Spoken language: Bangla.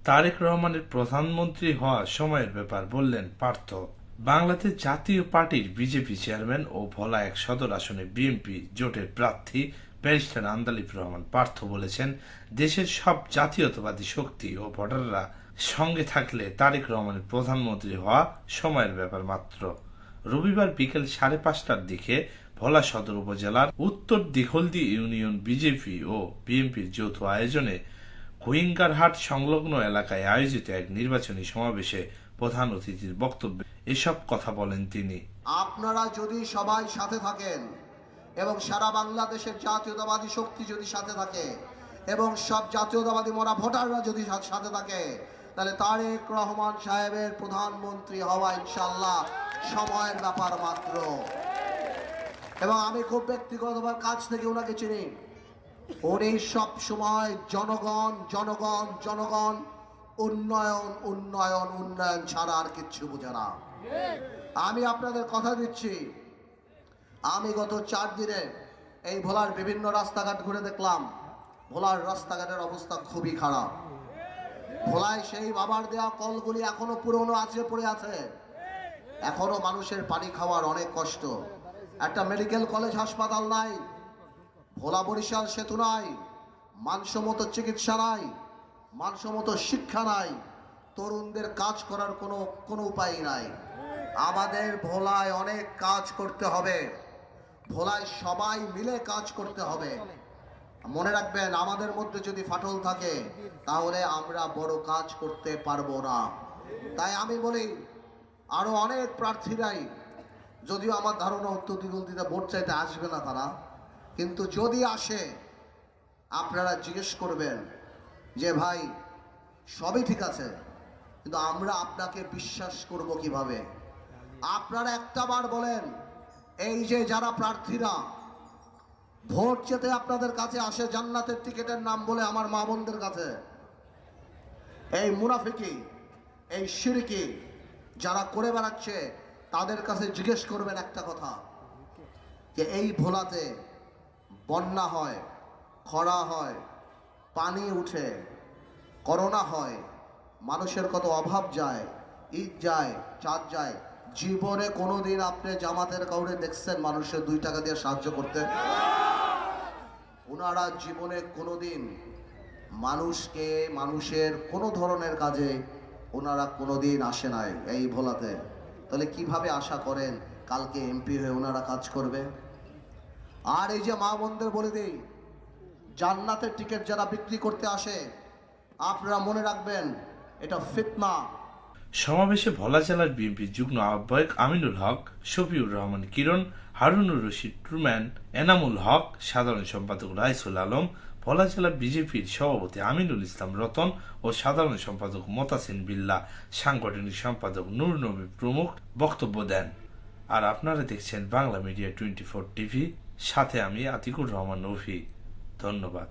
তারেক রহমানের প্রধানমন্ত্রী হওয়া সময়ের ব্যাপার বললেন পার্থ। বাংলাদেশ জাতীয় পার্টির বিজেপি চেয়ারম্যান ও ভোলা ১ সদর আসনে বিএনপি জোটের প্রার্থী ব্যারিস্টার আন্দালিব রহমান পার্থ বলেছেন, দেশের সব জাতীয়তাবাদী শক্তি ও ভোটাররা সঙ্গে থাকলে তারেক রহমানের প্রধানমন্ত্রী হওয়া সময়ের ব্যাপার মাত্র। রবিবার বিকেল 5:30টার দিকে ভোলা সদর উপজেলার উত্তর দিঘলদি ইউনিয়ন বিজেপি ও বিএনপির যৌথ আয়োজনে কুইঙ্গারহাট সংলগ্ন এলাকায় আয়োজিত এক নির্বাচনী সমাবেশে প্রধান অতিথির বক্তব্যে এসব কথা বলেন তিনি। আপনারা যদি সবাই সাথে থাকেন এবং সারা বাংলাদেশের জাতীয়তাবাদী শক্তি যদি সাথে থাকে এবং সব জাতীয়তাবাদী মরা ভোটাররা যদি সাথে থাকে, তাহলে তারেক রহমান সাহেবের প্রধানমন্ত্রী হওয়া ইনশাআল্লাহ সময়ের ব্যাপার মাত্র। এবং আমি খুব ব্যক্তিগতভাবে কাছ থেকে ওনাকে চিনি। উনি সব সময় জনগণ জনগণ জনগণ, উন্নয়ন উন্নয়ন উন্নয়ন ছাড়া আর কিচ্ছু বোঝে না। আমি আপনাদের কথা দিচ্ছি, আমি গত 4 দিনে এই ভোলার বিভিন্ন রাস্তাঘাট ঘুরে দেখলাম, ভোলার রাস্তাঘাটের অবস্থা খুবই খারাপ। ভোলায় সেই বাবার দেওয়া কলগুলি এখনো পুরনো আছে, পড়ে আছে। এখনো মানুষের পানি খাওয়ার অনেক কষ্ট। একটা মেডিকেল কলেজ হাসপাতাল নাই, ভোলা বরিশাল সেতু নাই, মানসম্মত চিকিৎসা নাই, মানসম্মত শিক্ষা নাই, তরুণদের কাজ করার কোনো উপায় নাই। আমাদের ভোলায় অনেক কাজ করতে হবে, ভোলায় সবাই মিলে কাজ করতে হবে। মনে রাখবেন, আমাদের মধ্যে যদি ফাটল থাকে তাহলে আমরা বড় কাজ করতে পারবো না। তাই আমি বলি, আরো অনেক প্রার্থীরাই, যদিও আমার ধারণা উত্তর দিঘলদিতে ভোট চাইতে আসবে না তারা, কিন্তু যদি আসে আপনারা জিজ্ঞেস করবেন যে ভাই সবই ঠিক আছে, কিন্তু আমরা আপনাকে বিশ্বাস করব কিভাবে। আপনারা একটাবার বলেন, এই যে যারা প্রার্থীরা ভোট চেতে আপনাদের কাছে আসে জান্নাতের টিকিটের নাম বলে আমার মা বোনদের কাছে, এই মুনাফিকি এই শিরকি যারা করে বেড়াচ্ছে, তাদের কাছে জিজ্ঞেস করবেন একটা কথা, যে এই ভোলাতে বন্যা হয়, খরা হয়, পানি উঠে, করোনা হয়, মানুষের কত অভাব যায়, ঈদ যায়, চাঁদ যায়, জীবনে কোনোদিন আপনি জামাতের কাউরে দেখছেন মানুষের 2 টাকা দিয়ে সাহায্য করতে? ওনারা জীবনে কোনোদিন মানুষকে মানুষের কোনো ধরনের কাজে ওনারা কোনোদিন আসে নাই এই ভোলাতে। তাহলে কিভাবে আশা করেন কালকে এমপি হয়ে ওনারা কাজ করবে? আর এই যে মা বোনদের বলে দিই, জান্নাতের টিকিট যারা বিক্রি করতে আসে, আপনারা মনে রাখবেন এটা ফিতনা। সমাবেশে ভোলা জেলার বিএনপির যুগ্ম আহ্বায়ক আমিনুল হক, শফিউর রহমান কিরণ, হারুনুর রশিদ ট্রুম্যান, এনামুল হক, সাধারণ সম্পাদক রাইসুল আলম, ভোলা জেলা বিজেপির সভাপতি আমিনুল ইসলাম রতন ও সাধারণ সম্পাদক মতাসিন বিল্লাহ, সাংগঠনিক সম্পাদক নূর নবী প্রমুখ বক্তব্য দেন। আর আপনারা দেখছেন বাংলা মিডিয়া 24 টিভি, সাথে আমি আতিকুর রহমান নফি। ধন্যবাদ।